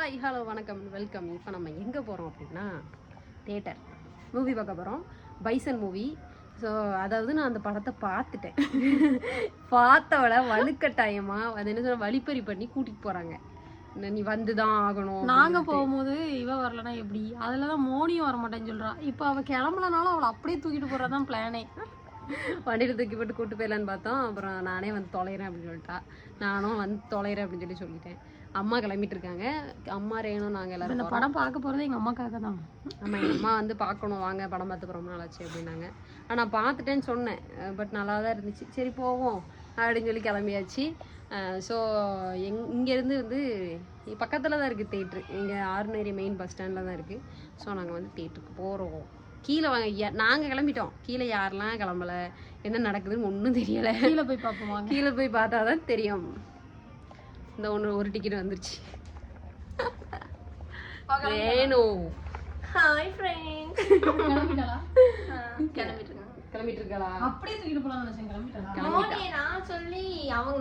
Hi hello வணக்கம் welcome. இப்போ நம்ம எங்கே போகிறோம் அப்படின்னா தியேட்டர் மூவி பார்க்க போகிறோம். Bison movie. ஸோ அதாவது நான் அந்த படத்தை பார்த்துட்டேன். பார்த்தவளை வலுக்கட்டாயமாக அது என்ன சொல்ல வழிப்பறி பண்ணி கூட்டிகிட்டு போகிறாங்க. நீ வந்து தான் ஆகணும். நாங்கள் போகும்போது இவ வரலன்னா எப்படி? அதில் தான் மோனியும் வர மாட்டேன்னு சொல்கிறான். இப்போ அவள் கிளம்புலனாலும் அவளை அப்படியே தூக்கிட்டு போகிறதான் பிளானே. வண்டியில் தூக்கி போட்டு கூட்டு போயிடலான்னு பார்த்தோம். அப்புறம் நானே வந்து தொலைகிறேன் அப்படின்னு சொல்லிட்டா. நானும் வந்து தொலைகிறேன் அப்படின்னு சொல்லிட்டேன். அம்மா கிளம்பிட்டு இருக்காங்க. அம்மா ரேணும் நாங்கள் எல்லாரும் இந்த படம் பார்க்க போகிறது எங்கள் அம்மாக்காக தான். ஆமாம், எங்கள் அம்மா வந்து பார்க்கணும் வாங்க படம் பார்த்து ரொம்ப நாள் ஆச்சு அப்படின்னாங்க. நான் பார்த்துட்டேன்னு சொன்னேன். பட் நல்லா தான் இருந்துச்சு. சரி போவோம் அப்படின்னு சொல்லி கிளம்பியாச்சு. ஸோ இங்கேருந்து வந்து பக்கத்தில் தான் இருக்குது தேட்ரு. இங்கே ஆர்டினரி மெயின் பஸ் ஸ்டாண்டில் தான் இருக்குது. ஸோ நாங்கள் வந்து தேட்டருக்கு போகிறோம். கீழே வாங்க நாங்கள் கிளம்பிட்டோம். கீழே யாரெல்லாம் கிளம்பலை, என்ன நடக்குதுன்னு ஒன்றும் தெரியலை. கீழே போய் பார்ப்போமா? கீழே போய் பார்த்தா தான் தெரியும். இந்த ஒரு டிக்கெட் வந்துருச்சு. வேணும். Hi friends. கிளம்பிட்டு இருக்காளா? அப்படியே தூக்கிட்டு போகலாம்னு நினச்சேன். கிளம்பிட்டா? மோனி நான் சொல்லி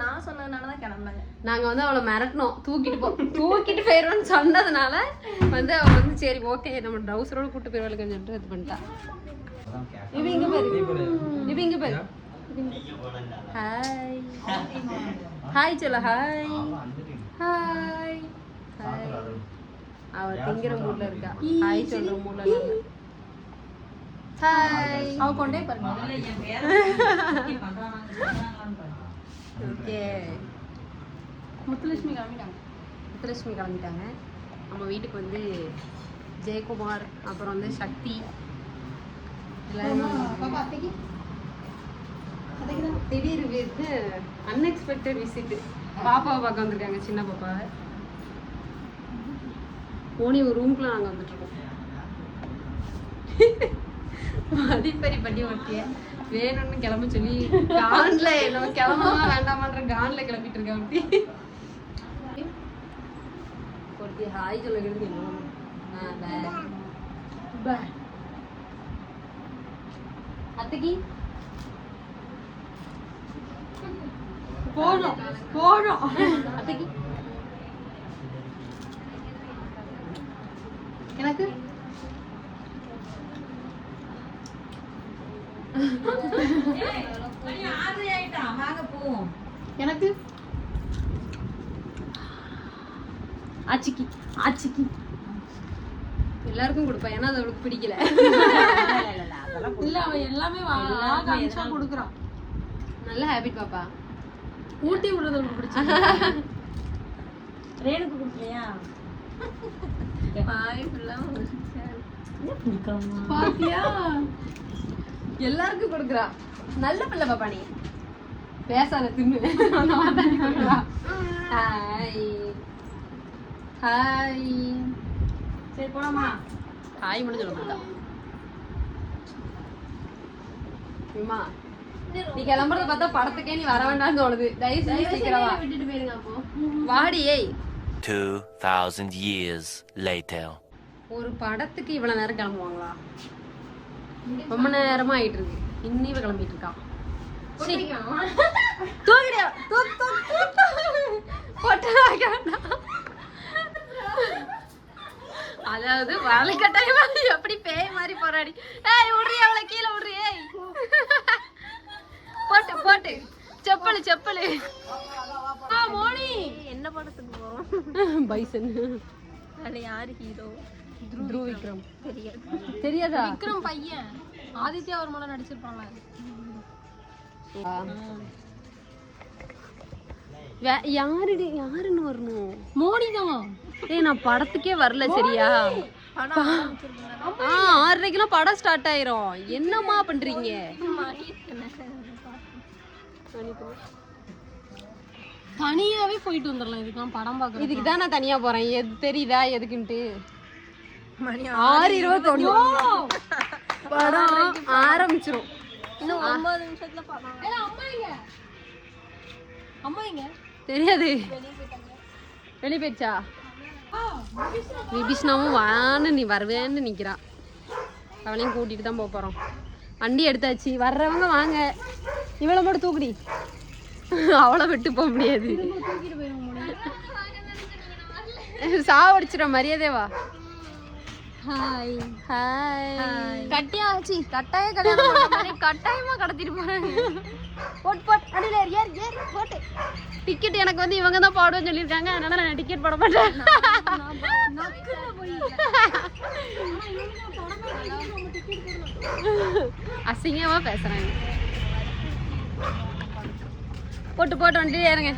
நான் சொன்னதுனால தான் கிளம்புனாங்க. நாங்கள் வந்து அவளை மிரட்டணும். தூக்கிட்டு போயிடுவோன்னு சொன்னதுனால வந்து அவள் வந்து சரி ஓகே நம்ம ட்ரௌசரோட கூட்டு போயிடுவாளுன்னு சொல்லிட்டு இது பண்ணிட்டா. இது இங்கே பாரு. ஹாய் ஹாய் சொல்ல. Hi hi hi. அவ திங்கிற மூட்ல இருக்கா. ஹாய் சொல்ற மூட்ல இல்ல. ஹாய். அவ கொண்டே பாருங்க. ஓகே. முத்துலட்சுமி கிளம்பிட்டாங்க. நம்ம வீட்டுக்கு வந்து ஜெயக்குமார் அப்புறம் வந்து சக்தி எல்லாரும் திடீர்னு அன்எக்ஸ்பெக்டட் விசிட். பாப்பாவை பார்க்க வந்திருக்காங்க, சின்ன பாப்பாவை. போனி ஒரு ரூம்குள்ள நாங்கள் வந்துட்டுருக்கோம். மதிப்பறி பண்ணி ஒட்டிய வேணும்னு கிளம்ப சொல்லி கான்ல நம்ம கிளம்பமா வேண்டாமான்ற கான்ல கிளம்பிட்டு இருக்கேன். ஒருத்தி ஹாய் சொல்லுங்க. அத்தைக்கு போனோம். அத்தைக்கு எனக்கு எனக்கு ஆச்சிக்கு எல்லாருக்கும் கொடுப்பேன். ஏன்னா அது அவளுக்கு பிடிக்கல. இல்ல அவ எல்லாமே கொடுக்குறான். நல்ல ஹேபிட் பாப்பா. ஊட்டி விடுறது அவளுக்கு பிடிச்சது. ரேணுக்கு கொடுக்கலையா? பாத்தியா? எல்லாருக்கும் கொடுக்குறா. நல்ல பிள்ளை பாப்பா. நீ பேசாத தின்னு. Hi hi. சரி போலாமா? ஹாய் மட்டும் சொல்ல மாட்டா. அம்மா நீ கிளம்புறத பார்த்தா படத்துக்கே நீ வர வேண்டாம்னு தோணுது. தயவு செஞ்சு சீக்கிரம் வா. விட்டுட்டு போயிருங்க. அப்போ வாடி. ஏய் 2000 years later. ஒரு படத்துக்கு இவ்வளவு நேரம் கிளம்புவாங்களா? ரொம்ப நேரமா ஆயிட்டு இருக்கு. இன்னும் இவ கிளம்பிட்டு இருக்கா. அதாவது வளைக்கட்டாயமா எப்படி பேய் மாதிரி போராடி. ஏய் விடுறி அவளை கீழே விடுறி. ஏய் போட்டு செப்பலு. மோனி என்ன படத்துக்கு போறோம்? பைசன். அதுல யாரு ஹீரோ? த்ரூ விக்ரம். தெரியாதா? விக்ரம் பையன் ஆதித்யா ஒரு மூலம் நடிச்சிருப்பாங்க. யாருன்னு வரணும்? மோனி தான். ஏய் நான் படத்துக்கே வரல சரியா? 6:30 படம் ஸ்டார்ட் ஆயிரும். என்னம்மா பண்றீங்க? தனியாவே போயிட்டு வந்துடலாம். இதுக்கெல்லாம் படம் பார்க்க. இதுக்கு தான் நான் தனியா போறேன். எது தெரியுதா எதுக்குன்ட்டு? 6:21 படம் ஆரம்பிச்சிரும். இன்னும் 9 நிமிஷத்துல படம். அம்மா எங்க? தெரியாது. வெளியே போயிடுச்சா? விபிஷ்ணாவும் வான்னு நீ வருவேன்னு நிக்கிறா. அவளையும் கூட்டிட்டு தான் போறோம். வண்டி எடுத்தாச்சு. வர்றவங்க வாங்க. இவளை மட்டும் தூக்குடி. அவளை விட்டு போக முடியாது. சாவடிச்சிட மரியாதை வா. Hi hi. கட்டாய கல்யாணம் பண்ற மாதிரி கட்டாயமா கடத்திட்டு போறாங்க. போட் அடியில ஏர் போட்டு. டிக்கெட் எனக்கு வந்து இவங்க தான் போடுவேன்னு சொல்லியிருக்காங்க, அதனால நான் டிக்கெட் போட மாட்டேன். அசிங்கமா பேசுறாங்க. போட்டு வண்டி ஏறுங்க.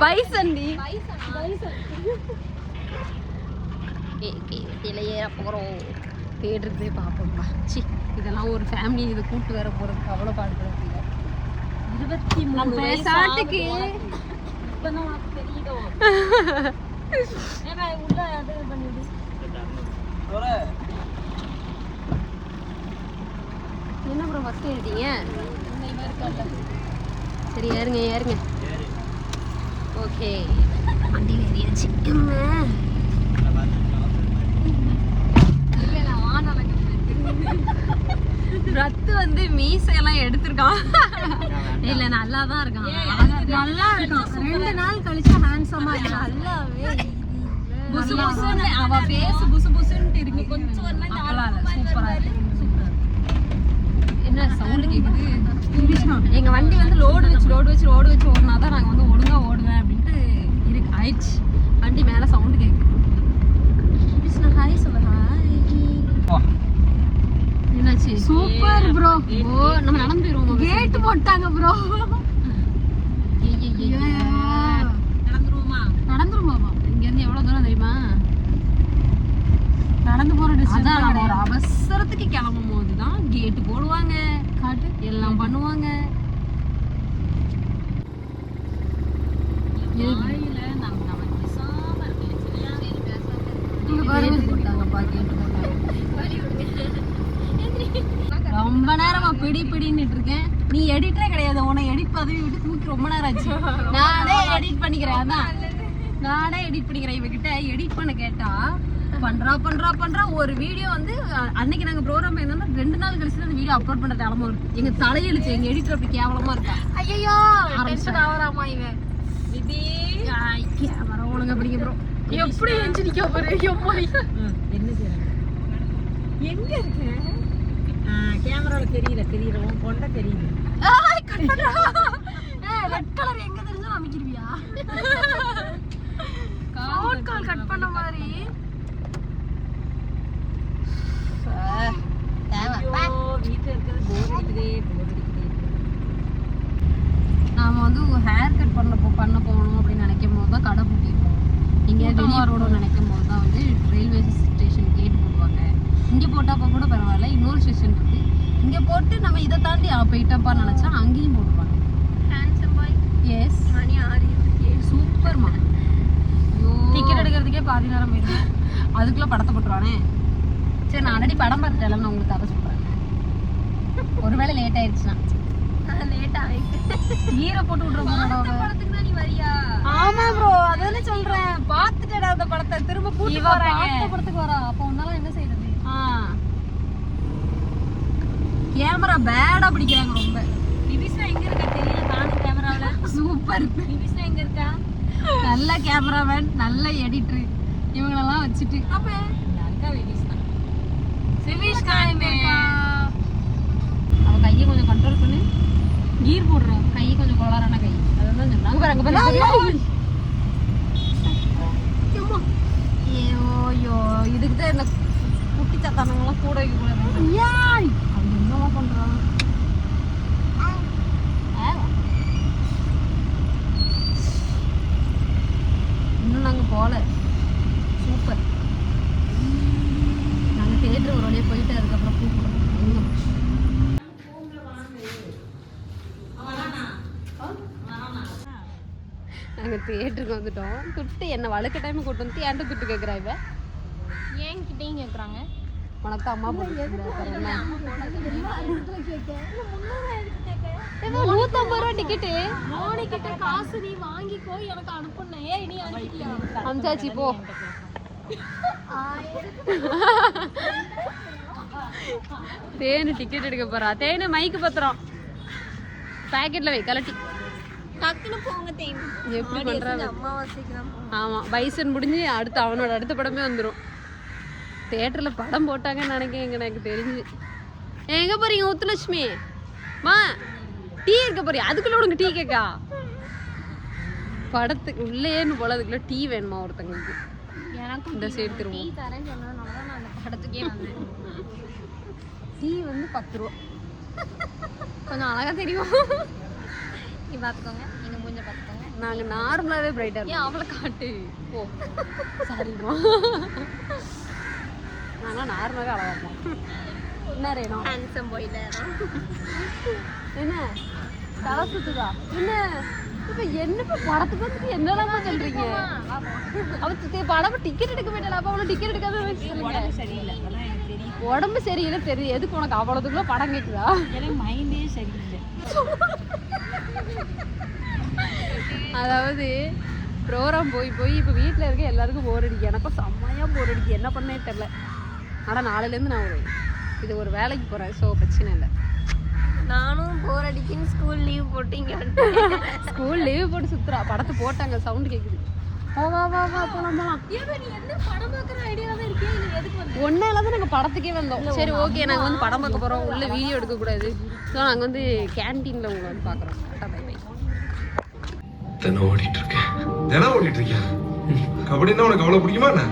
பைசன்டி ஏற போறோம். தேடுறது போய் பார்ப்போம்ப்பா. சி இதெல்லாம் ஒரு ஃபேமிலி இதை கூட்டு வர போறதுக்கு அவ்வளோ பாடுபடுறது. 23 பேசாட்டுக்கு இப்பதான் உனக்கு தெரியுதோ? ஏன்னா உள்ள அது பண்ணிடு. என்ன ப்ரோ ஃபர்ஸ்ட் ஏறிட்டீங்க? சரி ஏறுங்க. ஓகே வண்டியில் ஏறியாச்சு. ரத்து வந்து மீசையெல்லாம் எடுத்திருக்கான். இல்ல நல்லா தான் இருக்கான். நல்லா இருக்கும். 2 நாள் கழிச்சு ஹேண்ட்ஸமா நல்லாவே புசு புசுன்னு அவ பேஸ் புசு புசுன்னு இருக்கு. கொஞ்சம் சூப்பரா இருக்கு. என்ன சவுண்ட் கேக்குது? எங்க வண்டி வந்து லோடு வச்சு ஓடுனா தான் நாங்க வந்து ஒழுங்கா ஓடுவேன் அப்படின்ட்டு இருக்கு ஆயிடுச்சு. வண்டி மேல சவுண்ட் கேக்குது. ஹாய் சொல்ல என்னாச்சு? Super bro. ஓ நம்ம நடந்து போயிருவோம். கேட் போட்டாங்க ப்ரோ. நடந்துருமாமா? இங்க இருந்து எவ்வளவு தூரம் தெரியுமா? நடந்து போற டிஸ்டன்ஸ். அதான் நம்ம ஒரு அவசரத்துக்கு கிளம்பும் போதுதான் கேட்டு போடுவாங்க, காட்டு எல்லாம் பண்ணுவாங்க. ரொம்ப நேரமா பிடின்னு இருக்கேன். நீ எடிட்டரே கிடையாது. உன்னை எடிட் பதவி விட்டு தூக்கி ரொம்ப நேரம் ஆச்சு. நானே எடிட் பண்ணிக்கிறேன். அதான் நானே எடிட் பண்ணிக்கிறேன். இவகிட்ட எடிட் பண்ண கேட்டா பண்றா ஒரு வீடியோ வந்து அன்னைக்கு நாங்க ப்ரோக்ராம் இருந்தோம்னா 2 நாள் கழிச்சு அந்த வீடியோ அப்லோட் பண்ற நிலம வருது. எங்க தலையெழுச்சு. எங்க எடிட்டர் அப்படி கேவலமா இருக்கா. ஐயோ டென்ஷன் ஆவறாமா இவன். விதி கேமரா ஒழுங்கா பிடிங்க ப்ரோ. எப்படி எஞ்சி நிக்க போறே? என்ன செய்யறாங்க? எங்க இருக்கு? கேமரால தெரியல உன் பொண்டை தெரியுது. ரெட் கலர் எங்க தெரிஞ்சா அமைக்கிறியா? கால் கட் பண்ண மாதிரி. வீட்டுல இருக்கிறது போர் அடிக்குதே. நாம வந்து ஹேர் கட் பண்ண போகணும் அப்படின்னு நினைக்கும் போது தான் கடை பூட்டிருப்போம். இங்கே வெளியே ரோடு நினைக்கும் போது தான் வந்து ரயில்வே ஸ்டேஷன் கேட் போடுவாங்க. இங்கே போட்டாப்பா கூட பரவாயில்ல, இன்னொரு ஸ்டேஷன் இருக்கு இங்கே போட்டு நம்ம இதை தாண்டி போயிட்டப்பா நினச்சா அங்கேயும் போடுவாங்க. எஸ் மணி 6 சூப்பர்மா. டிக்கெட் எடுக்கிறதுக்கே பாதி நேரம் போயிடுவேன். அதுக்குள்ள படத்தை போட்டுருவானே. சரி நான் ஆல்ரெடி படம் பார்த்துட்டேன். நான் உங்களுக்கு தர சொல்கிறேன். ஒருவேளை லேட் ஆயிடுச்சுன்னா ஈர போட்டு விட்டுருவோம். நீ வரியா? ஆமா ப்ரோ அதானே சொல்றேன். பார்த்துட்டேடா அந்த படத்தை. திரும்ப கூட்டி போறாங்க. படத்துக்கு வரா. அப்ப உன்னால என்ன செய்யறது? கேமரா பேடா பிடிக்கிறாங்க ரொம்ப. நிபிஷா எங்க இருக்கா தெரியல. நானும் கேமராவுல சூப்பர். நிபிஷா எங்க இருக்கா? நல்ல கேமராமேன், நல்ல எடிட்டர், இவங்களெல்லாம் வச்சுட்டு அப்ப யாருக்கா நிபிஷா? சிவிஷ் காயமே. அவ கையை கொஞ்சம் கண்ட்ரோல் பண்ணி கீர் போடுறான். கை கொஞ்சம் கோளாறான கை. அதான் சொன்னாங்க. அங்க பாருங்க. ஐயோ இதுக்கு தான் இந்த குட்டி சத்தானங்கெல்லாம் கூட வைக்க கூடாது. அது என்னவா பண்றான்? இன்னும் நாங்க போல. சூப்பர். நாங்க தியேட்டர் ஒரு வழியா போயிட்டு அதுக்கப்புறம் கூப்பிடுறோம். நாங்கள் தியேட்டருக்கு வந்துட்டோம். துட்டு என்ன வழுக்க டைம் கூட்டு வந்து ஏன்ட்டு துட்டு கேட்குறா இவ. ஏன் கிட்டேயும் கேக்குறாங்க. உனக்கு அம்மா போட்டு 150 ரூபா டிக்கெட்டு. மோனி கிட்ட காசு நீ வாங்கிக்கோ, எனக்கு அனுப்புனே. ஏய் நீ அனுப்பிட்டியா? அனுப்பிச்சாச்சு போ. தேனு டிக்கெட் எடுக்க போறா. தேனு மைக்கு பத்திரம் பாக்கெட்ல வை கலட்டி. டக்குன்னு போங்க தெரியும். எப்படி பண்றாங்க அமாவாசைக்கு தான் போகணும். ஆமா பைசன் முடிஞ்சு அடுத்து அவனோட அடுத்த படமே வந்துடும். தியேட்டர்ல படம் போட்டாங்கன்னு நினைக்கிறேன் எனக்கு தெரிஞ்சு. எங்க போறீங்க முத்துலட்சுமி? மா டீ இருக்க போறியா? அதுக்குள்ள உனக்கு டீ கேக்கா? படத்துக்கு உள்ளேன்னு போல அதுக்குள்ள டீ வேணுமா ஒருத்தங்களுக்கு? எனக்கு இந்த சைடு திரும்ப டீ தரேன்னு சொன்னதுனால தான் நான் அந்த படத்துக்கே வந்தேன். டீ வந்து 10 ரூபா. கொஞ்சம் அழகா தெரியும். நீ பார்த்துக்கோங்க, நீங்கள் மூஞ்ச பார்த்துக்கோங்க. நாங்க நார்மலாவே பிரைட்டா ஏன் இருக்கோம். அவளை காட்டு. ஓ சாரிமா. நாங்க நார்மலாவே அழகா இருப்போம். என்ன ரேணும்? ஹேண்ட்ஸம் பாய்ல என்ன தலை சுத்துதா? என்ன இப்ப என்ன படத்துக்கு வந்து என்னெல்லாம் சொல்றீங்க? அவ படம் டிக்கெட் எடுக்க வேண்டாம். அப்ப அவளை டிக்கெட் எடுக்காத சொல்லுங்க. சரியில்லை அதான் எனக்கு தெரியும். உடம்பு சரியில்லை தெரியும். எதுக்கு உனக்கு அவ்வளவுக்குள்ள படம் கேக்குதா? எனக்கு மைண்டே சரியில்லை. அதாவது ப்ரோக்ராம் போய் இப்போ வீட்டில் இருக்க எல்லாருக்கும் போர் அடிக்கும். எனக்கும் செம்மையாக போர் அடிக்கும். என்ன பண்ணே தெரில. ஆனால் நாளையிலேருந்து நான் இது ஒரு வேலைக்கு போகிறேன். ஸோ பிரச்சனை இல்லை. நானும் போர் அடிக்குன்னு ஸ்கூல் லீவ் போட்டீங்க. ஸ்கூல் லீவ் போட்டு சுற்றுறா. படத்தை போட்டாங்க, சவுண்டு கேட்குது. வா வா வா போலாம் போலாம். நீ என்ன படம் பார்க்குற ஐடியாவில் தான் இருக்கே, இல்லை எதுக்கு வந்து? ஒன்னால தான் நாங்கள் படத்துக்கே வந்தோம். சரி ஓகே, நாங்கள் வந்து படம் பார்க்க போகிறோம். உள்ள வீடியோ எடுக்கக்கூடாது. ஸோ நாங்கள் வந்து கேன்டீனில் உங்களை வந்து பார்க்குறோம். Ta-ta bye bye. தினம் ஓடிட்டு இருக்கேன். தினம் ஓடிட்டு இருக்கேன். கபடின்னா உனக்கு அவ்வளவு பிடிக்குமா என்ன?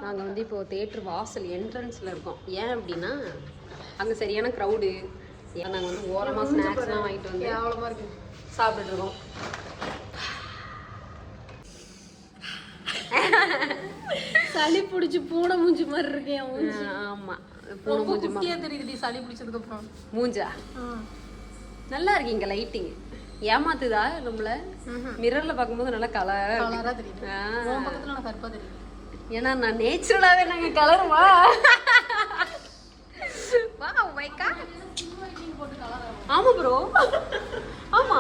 நாங்கள் வந்து இப்போது தேட்டர் வாசல் என்ட்ரன்ஸில் இருக்கோம். ஏன் அப்படின்னா அங்கே சரியான க்ரௌடு. ஏன் நாங்கள் வந்து ஓரமாக ஸ்நாக்ஸ்லாம் வாங்கிட்டு வந்து அவ்வளோமா இருக்கு சாப்பிட்டுட்டு இருக்கோம். சளி பிடிச்சி பூனை மூஞ்சி மாதிரி இருக்கேன். ஆமாம், பூனை மூஞ்சி தெரியுது சளி பிடிச்சதுக்கு அப்புறம். மூஞ்சா நல்லா இருக்கீங்க. லைட்டிங் ஏமாத்துதா நம்மள? மிரர்ல பார்க்கும்போது நல்லா கலரா கலர் தெரியுது. பக்கத்துல நான் கருப்பா தெரியும். ஏன்னா நான் நேச்சுரலாவே நாங்க கலருமா. Wow my god. ஆமா ப்ரோ, ஆமா.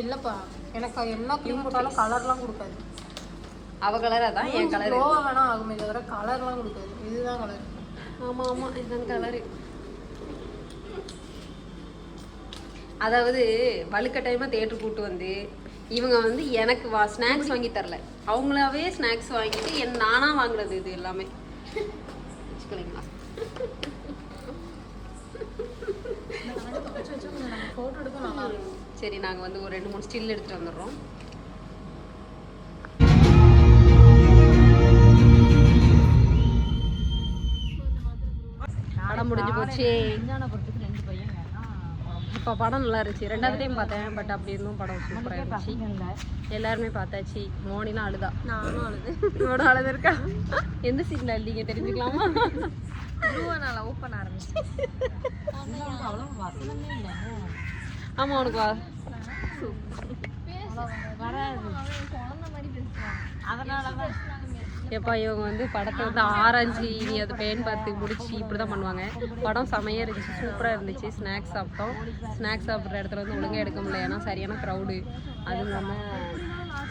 இல்லப்பா, எனக்கு என்ன க்ரீம் போட்டாலும் கலர்லாம் கொடுக்காது. அவ கலரா தான் என் கலர். க்ளோவா வேணா ஆகுமே தவிர கலர்லாம் கொடுக்காது. இதுதான் கலர். ஆமா ஆமா, இதுதான் கலரு. அதாவது வழுக்கட்டாயமா தேட்டர் கூட்டு வந்து இவங்க வந்து எனக்கு ஸ்நாக்ஸ் வாங்கி தரல. அவங்களாவே ஸ்நாக்ஸ் வாங்கிட்டு நானா வாங்குறது இது எல்லாமே. வச்சுக்கலைங்களா? ஃபோட்டோ எடுக்க நல்லா இருக்கும். சரி, நாங்கள் வந்து ஒரு 2-3 ஸ்டில் எடுத்துட்டு வந்துடுறோம். படம் முடிஞ்சு போச்சு. இப்போ படம் நல்லா இருந்துச்சு. 2வது டைம் பார்த்தேன். பட் அப்படி இருந்தும் படம் சூப்பராக இருந்துச்சு. எல்லாருமே பார்த்தாச்சு. மோனிலாம் அழுதா. நானும் அழுது. இவனோட அழுது இருக்கா? எந்த சீன்ல அழுதிங்க தெரிஞ்சுக்கலாமா? ப்ளூவை நான் லவ் பண்ண ஆரம்பிச்சேன். ஆமா, உனக்கு வா குழந்தை மாதிரி பேசுவான். அதனாலதான் எப்பா இவங்க வந்து படத்தை வந்து ஆராய்ச்சி நீ அதை பேன் பார்த்து முடிச்சு இப்படி தான் பண்ணுவாங்க. படம் செமையாக இருந்துச்சு, சூப்பராக இருந்துச்சு. ஸ்நாக்ஸ் சாப்பிட்டோம். ஸ்நாக்ஸ் சாப்பிட்ற இடத்துல வந்து ஒழுங்காக எடுக்க முடியல. ஏன்னா சரியான க்ரௌடு. அதுவும் இல்லாமல்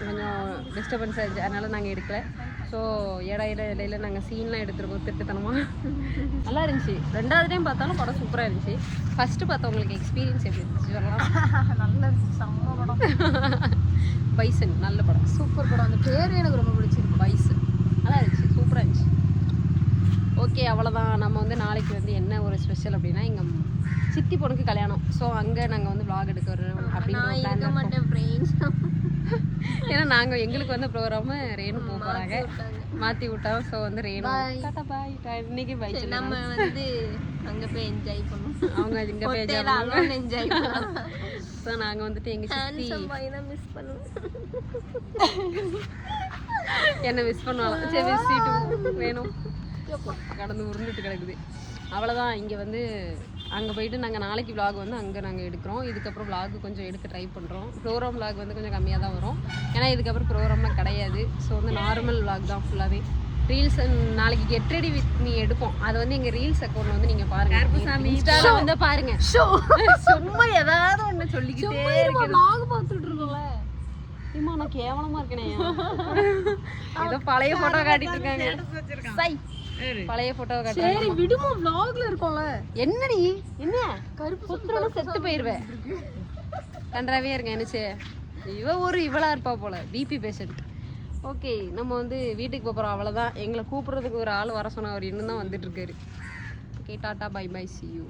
கொஞ்சம் டிஸ்டர்பன்ஸ் ஆகிடுச்சு. அதனால் நாங்கள் எடுக்கல. ஸோ இடையில நாங்கள் சீன்லாம் எடுத்துருக்கோம் திருட்டுத்தனமாக. நல்லா இருந்துச்சு. 2வது டைம் பார்த்தாலும் படம் சூப்பராக இருந்துச்சு. ஃபஸ்ட்டு பார்த்தவங்களுக்கு எக்ஸ்பீரியன்ஸ் எப்படி இருந்துச்சு சொல்லலாம்? நல்ல செம்ம படம். பைசன் நல்ல படம், சூப்பர் படம். அந்த பேர் எனக்கு ரொம்ப பிடிச்சிருக்கு. பைசன் நல்லா இருந்துச்சு, சூப்பராக இருந்துச்சு. ஓகே, அவ்வளோதான். நம்ம வந்து நாளைக்கு வந்து என்ன ஒரு ஸ்பெஷல் அப்படின்னா எங்கள் சித்தி பொண்ணுக்கு கல்யாணம். ஸோ அங்கே நாங்கள் வந்து vlog எடுக்க வரோம் அப்படின்னு இருக்க மாட்டேன் ஃப்ரெண்ட்ஸ். ஏன்னா நாங்கள் எங்களுக்கு வந்து ப்ரோக்ராமு ரேணு போக போகிறாங்க, மாற்றி விட்டோம். ஸோ வந்து ரேணு பாய் இன்னைக்கு பை. நம்ம வந்து அங்கே போய் என்ஜாய் பண்ணுவோம். அவங்க இங்கே போய் என்ஜாய் பண்ணுவோம். ஸோ நாங்கள் வந்துட்டு எங்கள் சித்தி மிஸ் பண்ணுவோம். என்ன மிஸ் பண்ணுவாங்க. சரி, சீட்டு வேணும் கடந்து உருண்டுட்டு கிடக்குது. அவ்வளோதான். இங்கே வந்து அங்கே போயிட்டு நாங்கள் நாளைக்கு vlog வந்து அங்கே நாங்கள் எடுக்கிறோம். இதுக்கப்புறம் vlog கொஞ்சம் எடுக்க ட்ரை பண்ணுறோம். ப்ரோக்ராம் vlog வந்து கொஞ்சம் கம்மியாக தான் வரும். ஏன்னா இதுக்கப்புறம் ப்ரோக்ராம்லாம் கிடையாது. ஸோ வந்து நார்மல் vlog தான் ஃபுல்லாகவே. ரீல்ஸ் நாளைக்கு கெட் ரெடி வித் மீ எடுப்போம். அது வந்து எங்கள் ரீல்ஸ் அக்கௌண்ட் வந்து நீங்கள் பாருங்கள். இன்ஸ்டாவில் வந்து பாருங்கள். சும்மா ஏதாவது ஒன்று சொல்லிக்கிட்டே vlog பார்த்துட்டு இருக்கோம்ல. இம்மா நான் கேவலமா இருக்கேனே. ஏதோ பழைய போட்டோ காட்டிட்டு இருக்காங்க. சை பழைய போட்டோவை காட்டுறாங்க. சரி விடுமா, vlogல இருக்கோம்ல. என்னடி என்ன கருப்பு சுத்துறோட செத்து போயிருவேன். கன்றாவே இருங்க என்னச்சு. இவளா இருப்பா போல பிபி பேஷண்ட். ஓகே நம்ம வந்து வீட்டுக்கு போகிறோம், அவ்வளோதான். எங்களை கூப்பிட்றதுக்கு ஒரு ஆள் வர சொன்ன, அவர் இன்னும் தான் வந்துட்டு இருக்காரு. Okay tata bye bye see you.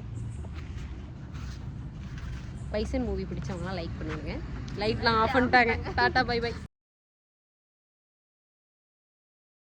Bison movie பிடிச்சவங்களாம் லைக் பண்ணிடுங்க. லைட்லாம் ஆஃப் பண்ணிட்டாங்க. Tata bye by.